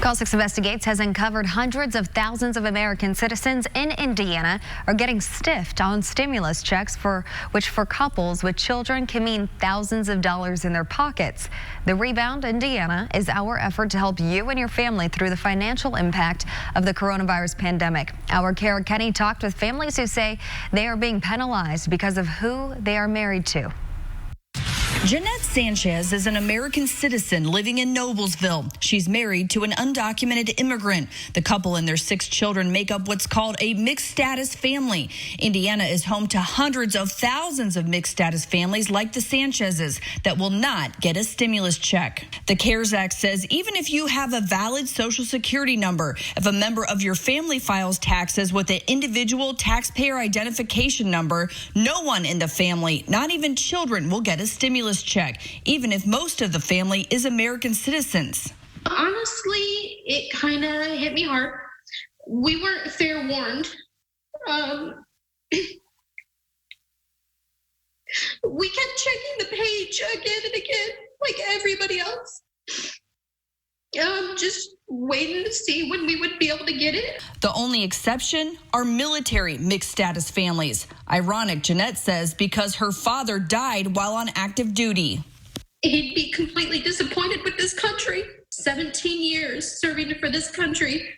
Call 6 Investigates has uncovered hundreds of thousands of American citizens in Indiana are getting stiffed on stimulus checks which for couples with children can mean thousands of dollars in their pockets. The Rebound Indiana is our effort to help you and your family through the financial impact of the coronavirus pandemic. Our Kara Kenny talked with families who say they are being penalized because of who they are married to. Jeanette Sanchez is an American citizen living in Noblesville. She's married to an undocumented immigrant. The couple and their 6 children make up what's called a mixed status family. Indiana is home to hundreds of thousands of mixed status families like the Sanchez's that will not get a stimulus check. The CARES Act says even if you have a valid Social Security number, if a member of your family files taxes with an individual taxpayer identification number, no one in the family, not even children, will get a stimulus check, even if most of the family is American citizens. Honestly, it kind of hit me hard. We weren't fair warned. We kept checking the page again and again, like everybody else. Just waiting to see when we would be able to get it. The only exception are military mixed status families. Ironic, Jeanette says, because her father died while on active duty. He'd be completely disappointed with this country. 17 years serving for this country,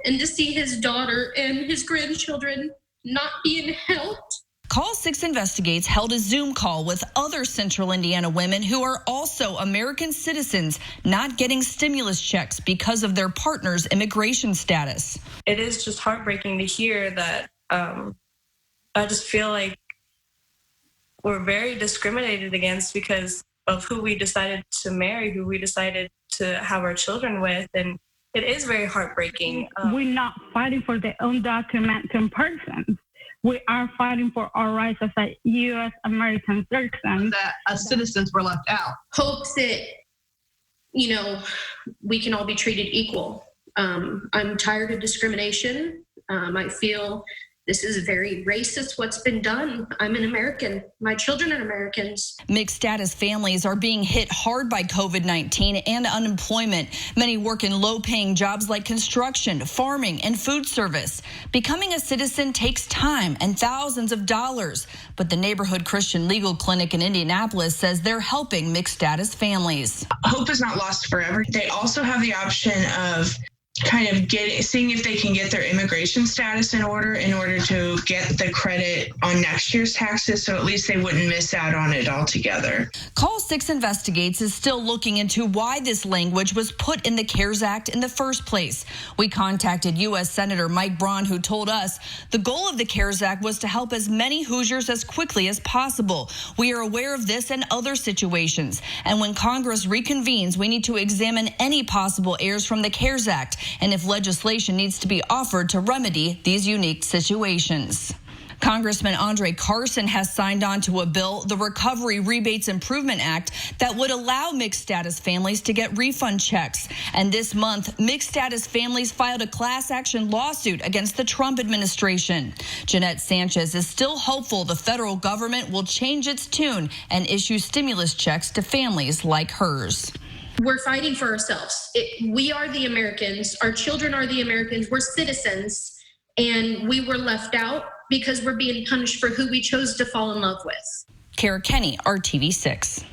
and to see his daughter and his grandchildren not being helped. Call 6 Investigates held a Zoom call with other Central Indiana women who are also American citizens not getting stimulus checks because of their partner's immigration status. It is just heartbreaking to hear that. I just feel like we're very discriminated against because of who we decided to marry, who we decided to have our children with, and it is very heartbreaking. We're not fighting for the undocumented persons. We are fighting for our rights as a U.S. American citizen. That as citizens were left out. Hopes that, we can all be treated equal. I'm tired of discrimination. I feel this is very racist what's been done. I'm an American. My children are Americans. Mixed status families are being hit hard by COVID-19 and unemployment. Many work in low-paying jobs like construction, farming, and food service. Becoming a citizen takes time and thousands of dollars. But the Neighborhood Christian Legal Clinic in Indianapolis says they're helping mixed status families. Hope is not lost forever. They also have the option of kind of seeing if they can get their immigration status in order to get the credit on next year's taxes, so at least they wouldn't miss out on it altogether. Call 6 Investigates is still looking into why this language was put in the CARES Act in the first place. We contacted U.S. Senator Mike Braun, who told us the goal of the CARES Act was to help as many Hoosiers as quickly as possible. We are aware of this and other situations, and when Congress reconvenes, we need to examine any possible errors from the CARES Act and if legislation needs to be offered to remedy these unique situations. Congressman Andre Carson has signed on to a bill, the Recovery Rebates Improvement Act, that would allow mixed status families to get refund checks. And this month, mixed status families filed a class action lawsuit against the Trump administration. Jeanette Sanchez is still hopeful the federal government will change its tune and issue stimulus checks to families like hers. We're fighting for ourselves. We are the Americans. Our children are the Americans. We're citizens, and we were left out because we're being punished for who we chose to fall in love with. Kara Kenny, RTV 6.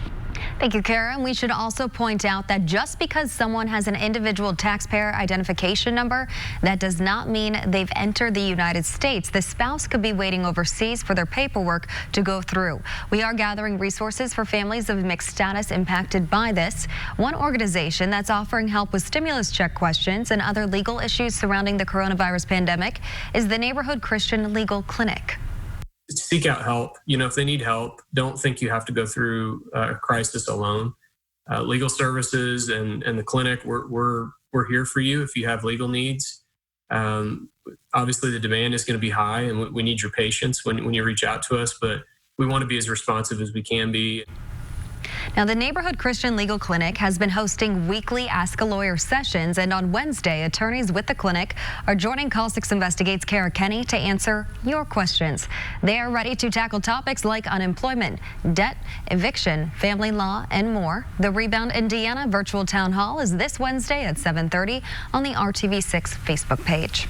Thank you, Kara. And we should also point out that just because someone has an individual taxpayer identification number, that does not mean they've entered the United States. The spouse could be waiting overseas for their paperwork to go through. We are gathering resources for families of mixed status impacted by this. One organization that's offering help with stimulus check questions and other legal issues surrounding the coronavirus pandemic is the Neighborhood Christian Legal Clinic. Seek out help. If they need help, don't think you have to go through a crisis alone. Legal services and the clinic, we're here for you if you have legal needs. Obviously, the demand is going to be high, and we need your patience when you reach out to us, but we want to be as responsive as we can be. Now, the Neighborhood Christian Legal Clinic has been hosting weekly Ask a Lawyer sessions, and on Wednesday, attorneys with the clinic are joining Call 6 Investigates Kara Kenny to answer your questions. They are ready to tackle topics like unemployment, debt, eviction, family law, and more. The Rebound Indiana virtual town hall is this Wednesday at 7:30 on the RTV6 Facebook page.